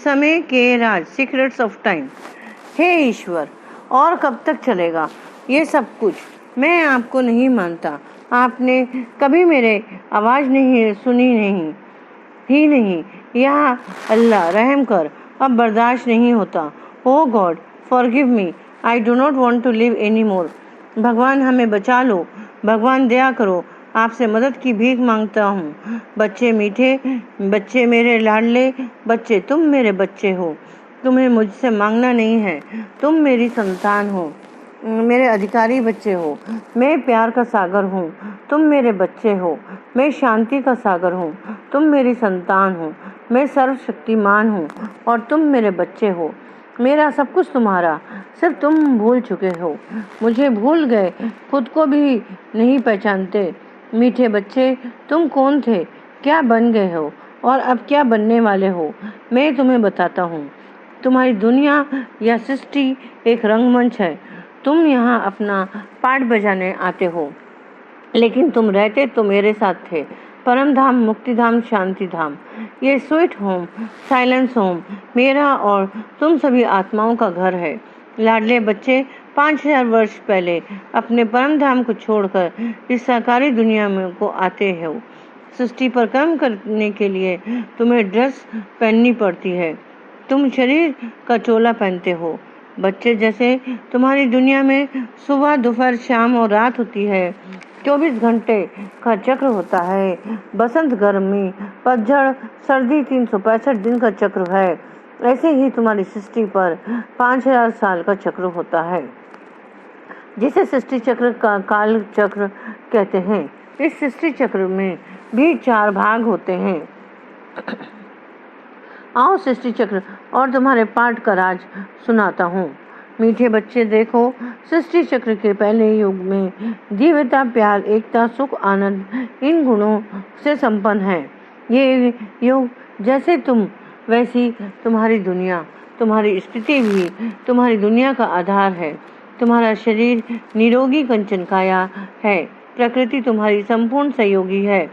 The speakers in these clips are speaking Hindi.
समय के राज, सीक्रेट्स ऑफ टाइम। हे ईश्वर, और कब तक चलेगा ये सब कुछ? मैं आपको नहीं मानता। आपने कभी मेरे आवाज़ नहीं सुनी नहीं। या अल्लाह रहम कर, अब बर्दाश्त नहीं होता। Oh God forgive me, I do not want to live any more. भगवान हमें बचा लो, भगवान दया करो, आपसे मदद की भीख मांगता हूँ। बच्चे मीठे, बच्चे मेरे लाडले बच्चे, तुम मेरे बच्चे हो। तुम्हें मुझसे मांगना नहीं है, तुम मेरी संतान हो, मेरे अधिकारी बच्चे हो। मैं प्यार का सागर हूँ, तुम मेरे बच्चे हो। मैं शांति का सागर हूँ, तुम मेरी संतान हो। मैं सर्वशक्तिमान हूँ और तुम मेरे बच्चे हो। मेरा सब कुछ तुम्हारा, सिर्फ तुम भूल चुके हो, मुझे भूल गए, खुद को भी नहीं पहचानते। मीठे बच्चे, तुम कौन थे, क्या बन गए हो और अब क्या बनने वाले हो? मैं तुम्हें बताता हूँ। तुम्हारी दुनिया या सृष्टि एक रंगमंच है। तुम यहाँ अपना पार्ट बजाने आते हो, लेकिन तुम रहते तो मेरे साथ थे। परम धाम, मुक्ति धाम, शांति धाम, ये स्वीट होम, साइलेंस होम मेरा और तुम सभी आत्माओं का घर है। लाडले बच्चे, 5000 वर्ष पहले अपने परम धाम को छोड़कर इस साकारी दुनिया में को आते हो। सृष्टि पर कर्म करने के लिए तुम्हें ड्रेस पहननी पड़ती है। तुम शरीर का चोला पहनते हो। बच्चे जैसे तुम्हारी दुनिया में सुबह, दोपहर, शाम और रात होती है। 24 घंटे का चक्र होता है। बसंत, गर्मी, पतझड़, सर्दी 365 दिन का चक्र है। ऐसे ही तुम्हारी सृष्टि पर 5000 साल का चक्र होता है, जिसे सृष्टि चक्र का काल चक्र कहते हैं। इस सृष्टि चक्र में भी 4 भाग होते हैं। आओ सृष्टि चक्र और तुम्हारे पाठ का राज सुनाता हूँ। मीठे बच्चे देखो, सृष्टि चक्र के पहले युग में दिव्यता, प्यार, एकता, सुख, आनंद इन गुणों से संपन्न है। ये युग जैसे तुम वैसी तुम्हारी दुनिया, तुम्हारी स्थिति भी तुम्हारी दुनिया का आधार है। तुम्हारा शरीर निरोगी कंचन काया है। प्रकृति तुम्हारी संपूर्ण सहयोगी है।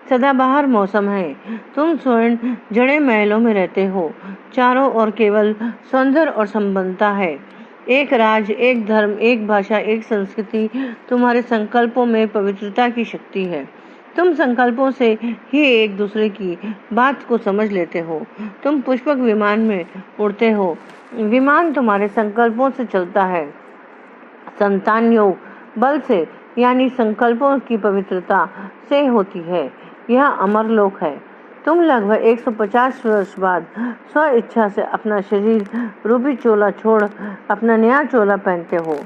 सदाबहार मौसम है। तुम स्वर्ण जड़े महलों में रहते हो। चारों ओर केवल सौंदर्य और संपन्नता है। एक राज, एक धर्म, एक भाषा, एक संस्कृति तुम्हारे संकल्पों में पवित्रता की शक्ति है। तुम संकल्पों से ही एक दूसरे की बात को समझ लेते हो। तुम पुष्पक विमान में उड़ते हो। विमान तुम्हारे संकल्पों से चलता है। संतान योग बल से यानी संकल्पों की पवित्रता से होती है। यह अमर लोक है। तुम लगभग 150 वर्ष बाद स्व इच्छा से अपना शरीर रूपी चोला छोड़ अपना नया चोला पहनते हो।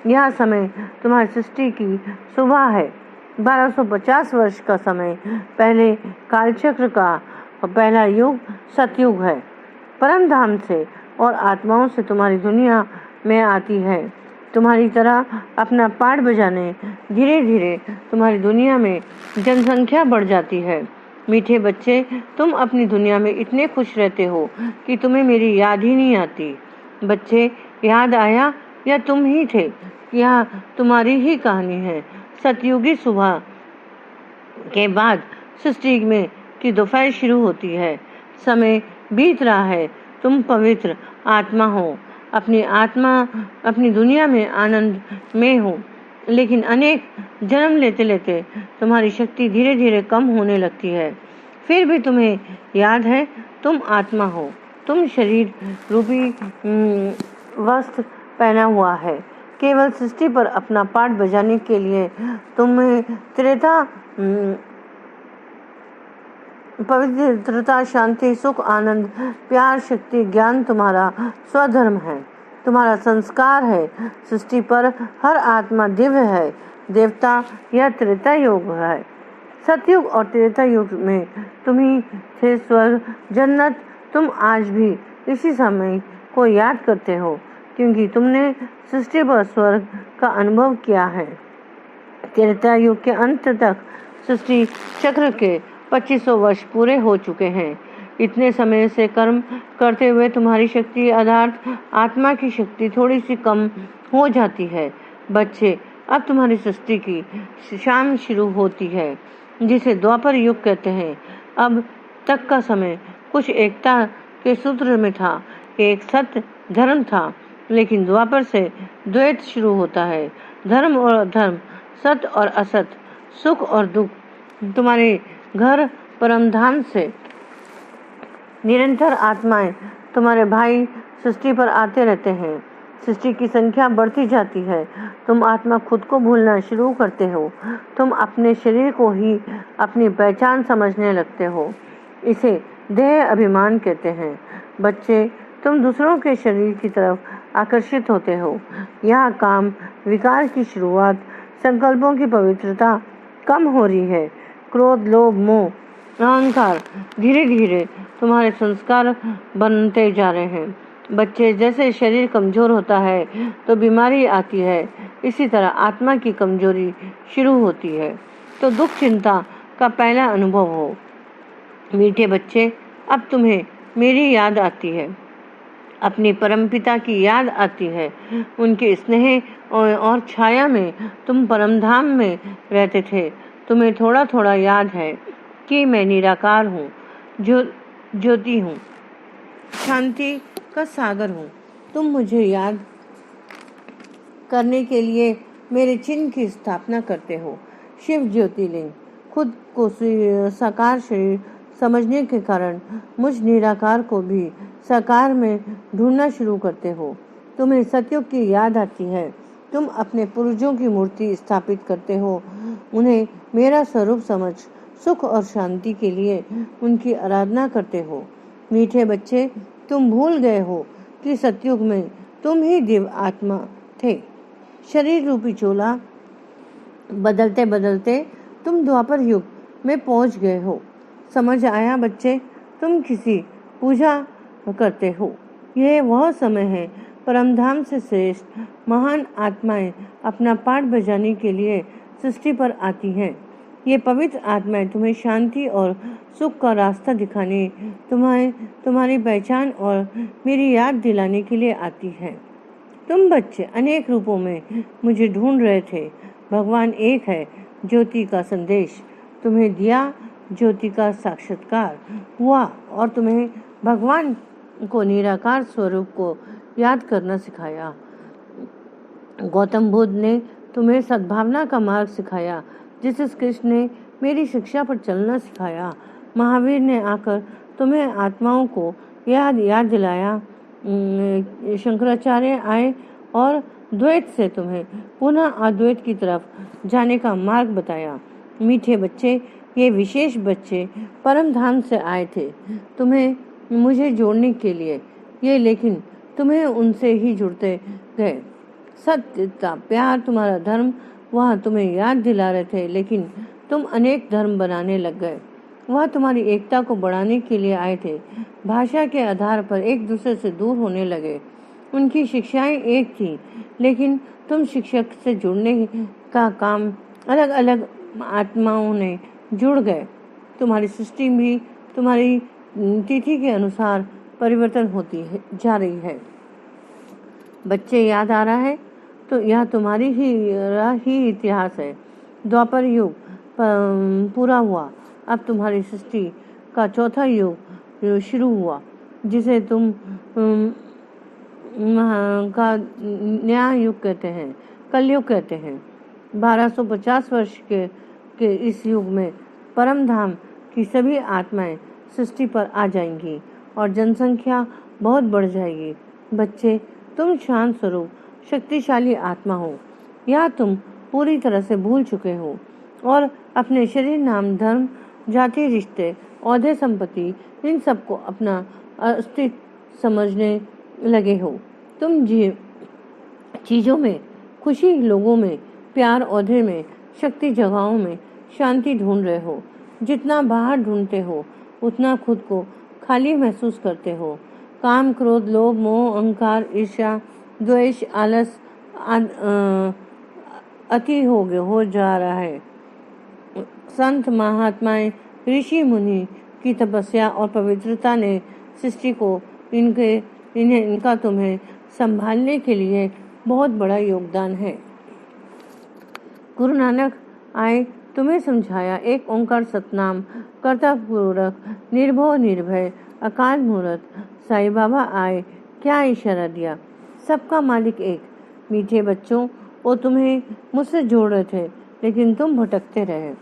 यह समय तुम्हारी सृष्टि की सुबह है। 1250 वर्ष का समय पहले कालचक्र का पहला युग सतयुग है। परम धाम से और आत्माओं से तुम्हारी दुनिया में आती है। तुम्हारी तरह अपना पाठ बजाने धीरे धीरे तुम्हारी दुनिया में जनसंख्या बढ़ जाती है। मीठे बच्चे, तुम अपनी दुनिया में इतने खुश रहते हो कि तुम्हें मेरी याद ही नहीं आती। बच्चे, याद आया या तुम ही थे? यह तुम्हारी ही कहानी है। सतयुगी सुबह के बाद सृष्टि में की दोपहर शुरू होती है। समय बीत रहा है। तुम पवित्र आत्मा हो। अपनी दुनिया में आनंद में हो, लेकिन अनेक जन्म लेते लेते तुम्हारी शक्ति धीरे धीरे कम होने लगती है। फिर भी तुम्हें याद है, तुम आत्मा हो। तुम शरीर रूपी वस्त्र पहना हुआ है। केवल सृष्टि पर अपना पाठ बजाने के लिए तुम्हें पवित्रता, शांति, सुख, आनंद, प्यार, शक्ति, ज्ञान तुम्हारा स्वधर्म है, तुम्हारा संस्कार है। सृष्टि पर हर आत्मा दिव्य है, देवता। यह त्रेता युग है। सतयुग और त्रेता युग में तुम्ही थे स्वर्ग, जन्नत। तुम आज भी इसी समय को याद करते हो, क्योंकि तुमने सृष्टि पर स्वर्ग का अनुभव किया है। त्रेता युग के अंत तक सृष्टि चक्र के 2500 वर्ष पूरे हो चुके हैं। इतने समय से कर्म करते हुए तुम्हारी शक्ति अर्थात आत्मा की शक्ति थोड़ी सी कम हो जाती है। बच्चे, अब तुम्हारी सृष्टि की शाम शुरू होती है, जिसे द्वापर युग कहते हैं। अब तक का समय कुछ एकता के सूत्र में था कि एक सत्य धर्म था, लेकिन द्वापर से द्वैत शुरू होता है। धर्म और अधर्म, सत्य और असत्य, सुख और दुख। तुम्हारे घर परमधाम से निरंतर आत्माएं, तुम्हारे भाई सृष्टि पर आते रहते हैं। सृष्टि की संख्या बढ़ती जाती है। तुम आत्मा खुद को भूलना शुरू करते हो। तुम अपने शरीर को ही अपनी पहचान समझने लगते हो। इसे देह अभिमान कहते हैं। बच्चे, तुम दूसरों के शरीर की तरफ आकर्षित होते हो। यह काम विकार की शुरुआत, संकल्पों की पवित्रता कम हो रही है। क्रोध, लोभ, मोह, अहंकार धीरे धीरे तुम्हारे संस्कार बनते जा रहे हैं। बच्चे, जैसे शरीर कमजोर होता है तो बीमारी आती है, इसी तरह आत्मा की कमजोरी शुरू होती है तो दुख चिंता का पहला अनुभव हो। मीठे बच्चे, अब तुम्हें मेरी याद आती है, अपने परमपिता की याद आती है। उनके स्नेह और छाया में तुम परमधाम में रहते थे। तुम्हें थोड़ा थोड़ा याद है कि मैं निराकार हूँ, ज्योति हूँ, शांति का सागर हूँ। तुम मुझे याद करने के लिए मेरे चिन्ह की स्थापना करते हो। शिव ज्योतिर्लिंग, खुद को साकार शरीर समझने के कारण मुझ निराकार को भी साकार में ढूंढना शुरू करते हो। तुम्हें सत्युग की याद आती है। तुम अपने पूर्वजों की मूर्ति स्थापित करते हो। उन्हें मेरा स्वरूप समझ सुख और शांति के लिए उनकी आराधना करते हो। मीठे बच्चे, तुम भूल गए हो कि सतयुग में तुम ही दिव्य आत्मा थे। शरीर रूपी चोला बदलते बदलते तुम द्वापर युग में पहुंच गए हो। समझ आया बच्चे, तुम किसी पूजा करते हो। यह वह समय है परमधाम से श्रेष्ठ महान आत्माएं अपना पाठ बजाने के लिए सृष्टि पर आती हैं। ये पवित्र आत्माएं तुम्हें शांति और सुख का रास्ता दिखाने, तुम्हारी पहचान और मेरी याद दिलाने के लिए आती है। तुम बच्चे अनेक रूपों में मुझे ढूंढ रहे थे। भगवान एक है। ज्योति का संदेश तुम्हें दिया, ज्योति का साक्षात्कार हुआ और तुम्हें भगवान को निराकार स्वरूप को याद करना सिखाया। गौतम बुद्ध ने तुम्हें सद्भावना का मार्ग सिखाया। जीसस कृष्ण ने मेरी शिक्षा पर चलना सिखाया। महावीर ने आकर तुम्हें आत्माओं को याद दिलाया। शंकराचार्य आए और द्वैत से तुम्हें पुनः अद्वैत की तरफ जाने का मार्ग बताया। मीठे बच्चे, ये विशेष बच्चे परम धाम से आए थे तुम्हें मुझे जोड़ने के लिए, ये लेकिन तुम्हें उनसे ही जुड़ते गए। सत्यता, प्यार, तुम्हारा धर्म वह तुम्हें याद दिला रहे थे, लेकिन तुम अनेक धर्म बनाने लग गए। वह तुम्हारी एकता को बढ़ाने के लिए आए थे। भाषा के आधार पर एक दूसरे से दूर होने लगे। उनकी शिक्षाएं एक थी, लेकिन तुम शिक्षक से जुड़ने का काम अलग अलग आत्माओं ने जुड़ गए। तुम्हारी सृष्टि भी तुम्हारी तिथि के अनुसार परिवर्तन होती है जा रही है। बच्चे, याद आ रहा है तो यह तुम्हारी ही इतिहास है। द्वापर युग पूरा हुआ, अब तुम्हारी सृष्टि का चौथा युग शुरू हुआ, जिसे तुम का न्याय युग कहते हैं, कलयुग कहते हैं। 1250 वर्ष के इस युग में परम धाम की सभी आत्माएं सृष्टि पर आ जाएंगी और जनसंख्या बहुत बढ़ जाएगी। बच्चे, तुम शांत स्वरूप शक्तिशाली आत्मा हो, या तुम पूरी तरह से भूल चुके हो और अपने शरीर, नाम, धर्म, जाति, रिश्ते, औहदे, संपत्ति, इन सबको अपना अस्तित्व समझने लगे हो। तुम चीज़ों में खुशी, लोगों में प्यार, औहदे में शक्ति, जगहों में शांति ढूंढ रहे हो। जितना बाहर ढूंढते हो उतना खुद को खाली महसूस करते हो। काम, क्रोध, लोभ, मोह, अहंकार, ईर्ष्या, द्वेष, आलस अति हो जा रहा है। संत, महात्माएं, ऋषि मुनि की तपस्या और पवित्रता ने सृष्टि को इनका तुम्हें संभालने के लिए बहुत बड़ा योगदान है। गुरु नानक आए तुम्हें समझाया। एक ओंकार सतनाम कर्ता पूरक निर्भव निर्भय अकाल मूर्त साईं बाबा आए, क्या इशारा दिया। सबका मालिक एक। मीठे बच्चों, वो तुम्हें मुझसे जोड़ रहे थे, लेकिन तुम भटकते रहे।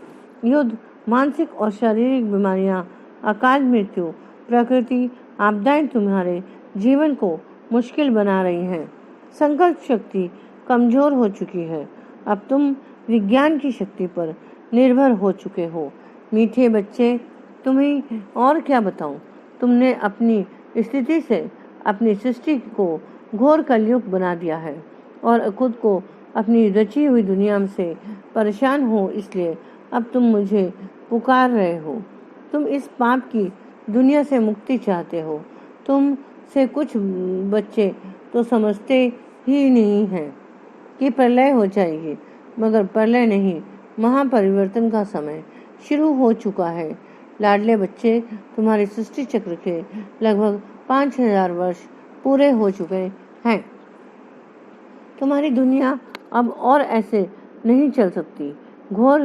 युद्ध, मानसिक और शारीरिक बीमारियां, अकाल मृत्यु, प्रकृति आपदाएं तुम्हारे जीवन को मुश्किल बना रही हैं। संकल्प शक्ति कमजोर हो चुकी है। अब तुम विज्ञान की शक्ति पर निर्भर हो चुके हो। मीठे बच्चे, तुम्हें और क्या बताऊं। तुमने अपनी स्थिति से अपनी सृष्टि को घोर कलयुग बना दिया है और खुद को अपनी रची हुई दुनिया से परेशान हो, इसलिए अब तुम मुझे पुकार रहे हो। तुम इस पाप की दुनिया से मुक्ति चाहते हो। तुम से कुछ बच्चे तो समझते ही नहीं हैं कि प्रलय हो जाएगी, मगर प्रलय नहीं, महापरिवर्तन का समय शुरू हो चुका है। लाडले बच्चे, तुम्हारे सृष्टि चक्र के लगभग 5000 वर्ष पूरे हो चुके हैं। तुम्हारी दुनिया अब और ऐसे नहीं चल सकती। घोर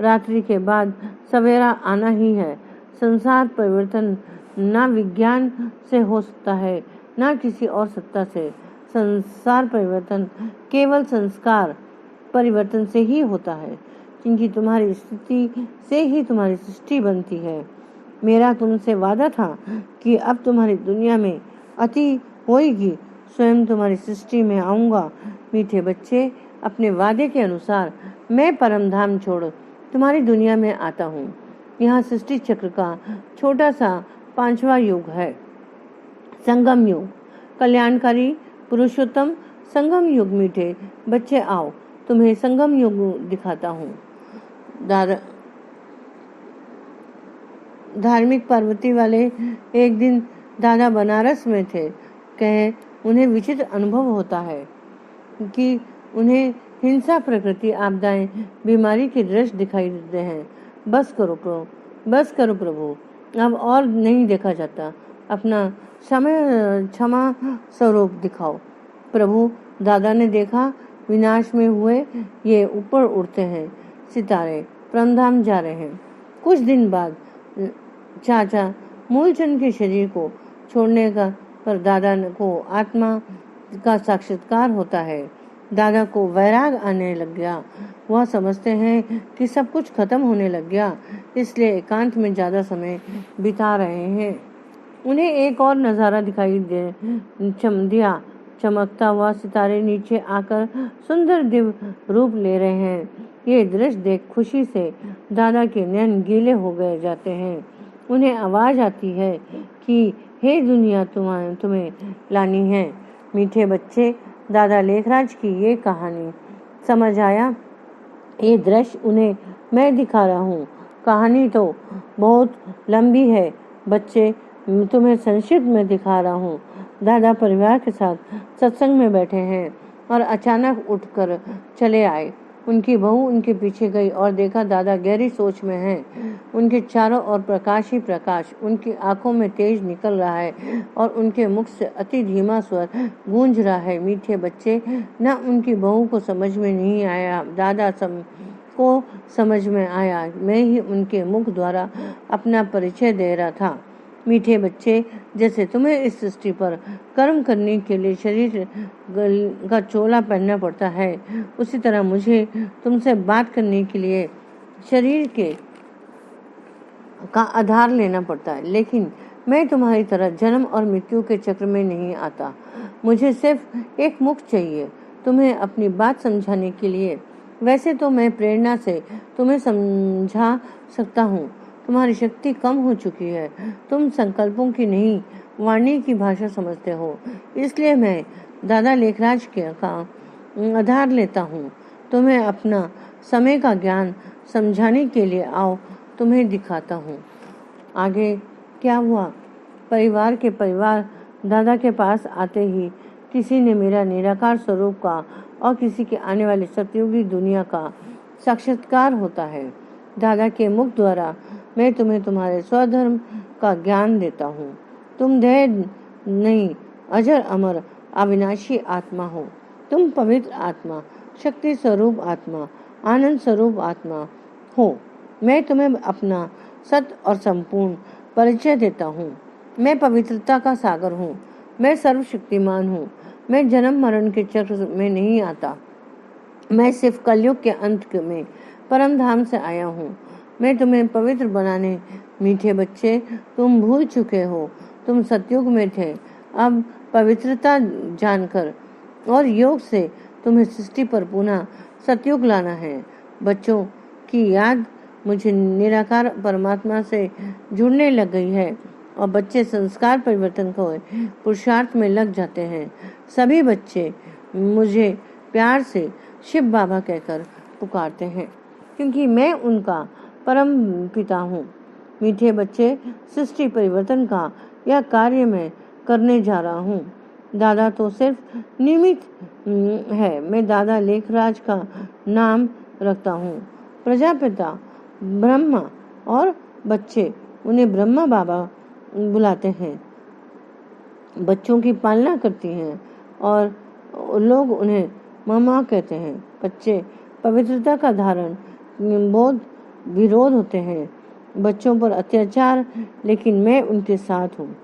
रात्रि के बाद सवेरा आना ही है। संसार परिवर्तन ना विज्ञान से हो सकता है, ना किसी और सत्ता से। संसार परिवर्तन केवल संस्कार परिवर्तन से ही होता है, क्योंकि तुम्हारी स्थिति से ही तुम्हारी सृष्टि बनती है। मेरा तुमसे वादा था कि अब तुम्हारी दुनिया में अति होएगी, स्वयं तुम्हारी सृष्टि में आऊंगा। मीठे बच्चे, अपने वादे के अनुसार मैं परमधाम छोड़ तुम्हारी दुनिया में आता हूँ। यहाँ सृष्टि चक्र का छोटा सा 5वां युग है, संगम युग, कल्याणकारी पुरुषोत्तम संगम युग। मीठे बच्चे, आओ, तुम्हें संगम युग दिखाता हूँ। धार्मिक पार्वती वाले एक दिन दादा बनारस में थे। कहे, उन्हें विचित्र अनुभव होता है कि उन्हें हिंसा, प्रकृति आपदाएं, बीमारी के दृश्य दिखाई देते हैं। बस करो प्रभु, अब और नहीं देखा जाता। अपना क्षमा स्वरूप दिखाओ। प्रभु, दादा ने देखा, विनाश में हुए ये ऊपर उड़ते हैं सितारे, परमधाम जा रहे हैं। कुछ दिन बाद चाचा मूलचंद के शरीर को छोड़ने का पर दादा को आत्मा का साक्षात्कार होता है। दादा को वैराग आने लग गया। वह समझते हैं कि सब कुछ खत्म होने लग गया, इसलिए एकांत में ज्यादा समय बिता रहे हैं। उन्हें एक और नजारा दिखाई दिया। चमकता हुआ सितारे नीचे आकर सुंदर दिव्य रूप ले रहे हैं। ये दृश्य देख खुशी से दादा के नैन गीले हो गए जाते हैं। उन्हें आवाज आती है कि हे दुनिया, तुम्हें लानी है। मीठे बच्चे, दादा लेखराज की ये कहानी समझ आया। ये दृश्य उन्हें मैं दिखा रहा हूँ। कहानी तो बहुत लंबी है बच्चे, तुम्हें संक्षिप्त में दिखा रहा हूँ। दादा परिवार के साथ सत्संग में बैठे हैं और अचानक उठकर चले आए। उनकी बहू उनके पीछे गई और देखा दादा गहरी सोच में हैं। उनके चारों ओर प्रकाश ही प्रकाश, उनकी आंखों में तेज निकल रहा है और उनके मुख से अति धीमा स्वर गूंज रहा है। मीठे बच्चे, न उनकी बहू को समझ में नहीं आया, दादा को समझ में आया। मैं ही उनके मुख द्वारा अपना परिचय दे रहा था। मीठे बच्चे, जैसे तुम्हें इस सृष्टि पर कर्म करने के लिए शरीर का चोला पहनना पड़ता है, उसी तरह मुझे तुमसे बात करने के लिए शरीर का आधार लेना पड़ता है। लेकिन मैं तुम्हारी तरह जन्म और मृत्यु के चक्र में नहीं आता। मुझे सिर्फ एक मुख चाहिए तुम्हें अपनी बात समझाने के लिए। वैसे तो मैं प्रेरणा से तुम्हें समझा सकता हूँ। तुम्हारी शक्ति कम हो चुकी है। तुम संकल्पों की नहीं, वाणी की भाषा समझते हो। इसलिए मैं दादा लेखराज का आधार लेता हूँ। तुम्हें अपना समय का ज्ञान समझाने के लिए आओ, तुम्हें दिखाता हूँ। आगे क्या हुआ? परिवार दादा के पास आते ही किसी ने मेरा निराकार स्वरूप का और किसी के आने वाले सतयुगी दुनिया का साक्षात्कार होता है। दादा के मुख द्वारा मैं तुम्हें तुम्हारे स्वधर्म का ज्ञान देता हूँ। तुम देह नहीं, अजर अमर अविनाशी आत्मा हो। तुम पवित्र आत्मा, शक्ति स्वरूप आत्मा, आनंद स्वरूप आत्मा, हो। मैं तुम्हें अपना सत्य और संपूर्ण परिचय देता हूँ। मैं पवित्रता का सागर हूँ। मैं सर्वशक्तिमान हूँ। मैं जन्म मरण के चक्र में नहीं आता। मैं सिर्फ कलयुग के अंत में परम धाम से आया हूँ। मैं तुम्हें पवित्र बनाने। मीठे बच्चे, तुम भूल चुके हो तुम सतयुग में थे। अब पवित्रता जानकर और योग से तुम्हें सृष्टि पर पुनः सतयुग लाना है। बच्चों की याद मुझे निराकार परमात्मा से जुड़ने लग गई है और बच्चे संस्कार परिवर्तन को पुरुषार्थ में लग जाते हैं। सभी बच्चे मुझे प्यार से शिव बाबा कहकर पुकारते हैं, क्योंकि मैं उनका परम पिता हूँ। मीठे बच्चे, सृष्टि परिवर्तन का यह कार्य मैं करने जा रहा हूँ। दादा तो सिर्फ निमित्त है। मैं दादा लेखराज का नाम रखता हूँ। प्रजापिता ब्रह्मा और बच्चे उन्हें ब्रह्मा बाबा बुलाते हैं। बच्चों की पालना करती हैं और लोग उन्हें मामा कहते हैं। बच्चे पवित्रता का धारण बोध विरोध होते हैं बच्चों पर अत्याचार, लेकिन मैं उनके साथ हूँ।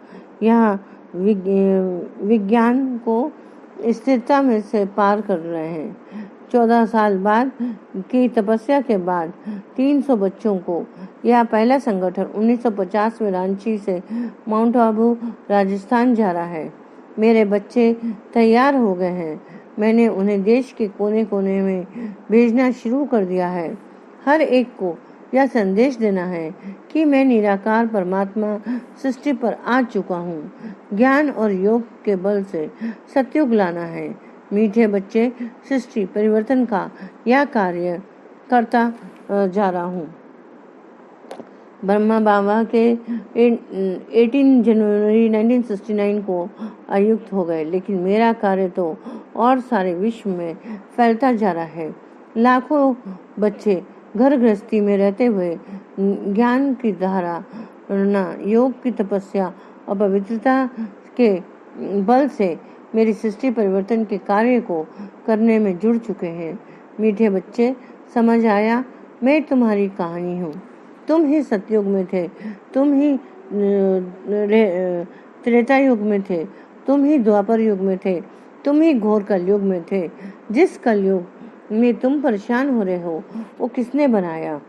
यहाँ विज्ञान को स्थिरता में से पार कर रहे हैं। 14 साल बाद की तपस्या के बाद 300 बच्चों को यह पहला संगठन 1950 में रांची से माउंट आबू राजस्थान जा रहा है। मेरे बच्चे तैयार हो गए हैं। मैंने उन्हें देश के कोने कोने में भेजना शुरू कर दिया है। हर एक को यह संदेश देना है कि मैं निराकार परमात्मा सृष्टि पर आ चुका हूँ। ज्ञान और योग के बल से सतयुग लाना है। मीठे बच्चे, सृष्टि परिवर्तन का यह कार्य करता जा रहा हूँ। ब्रह्मा बाबा के 18 जनवरी 1969 को आयुक्त हो गए, लेकिन मेरा कार्य तो और सारे विश्व में फैलता जा रहा है। लाखों बच्चे घर गृहस्थी में रहते हुए ज्ञान की धारा, योग की तपस्या और पवित्रता के बल से मेरी सृष्टि परिवर्तन के कार्य को करने में जुड़ चुके हैं। मीठे बच्चे, समझ आया, मैं तुम्हारी कहानी हूँ। तुम ही सतयुग में थे, तुम ही त्रेता युग में थे, तुम ही द्वापर युग में थे, तुम ही घोर कलयुग में थे। जिस कलयुग में तुम परेशान हो रहे हो वो किसने बनाया?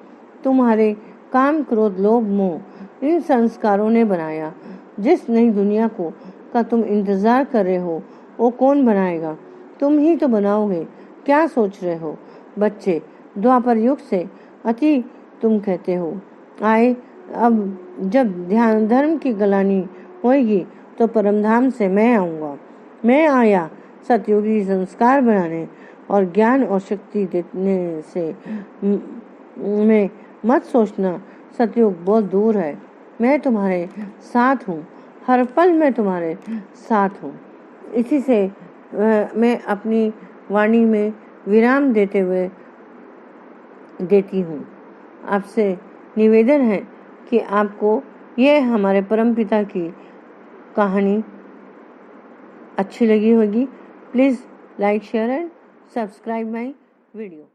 तुम्हारे काम, क्रोध, लोभ, मोह इन संस्कारों ने बनाया। जिस नई दुनिया को का तुम इंतजार कर रहे हो वो कौन बनाएगा? तुम ही तो बनाओगे। क्या सोच रहे हो? बच्चे, द्वापर युग से अति तुम कहते हो आए। अब जब ध्यान धर्म की गलानी होगी तो परमधाम से मैं आऊँगा। मैं आया सतयुगी संस्कार बनाने और ज्ञान और शक्ति देने से। मैं मत सोचना सतयुग बहुत दूर है। मैं तुम्हारे साथ हूँ, हर पल मैं तुम्हारे साथ हूँ। इसी से मैं अपनी वाणी में विराम देती हूँ। आपसे निवेदन है कि आपको यह हमारे परमपिता की कहानी अच्छी लगी होगी। Please like, share and subscribe my video.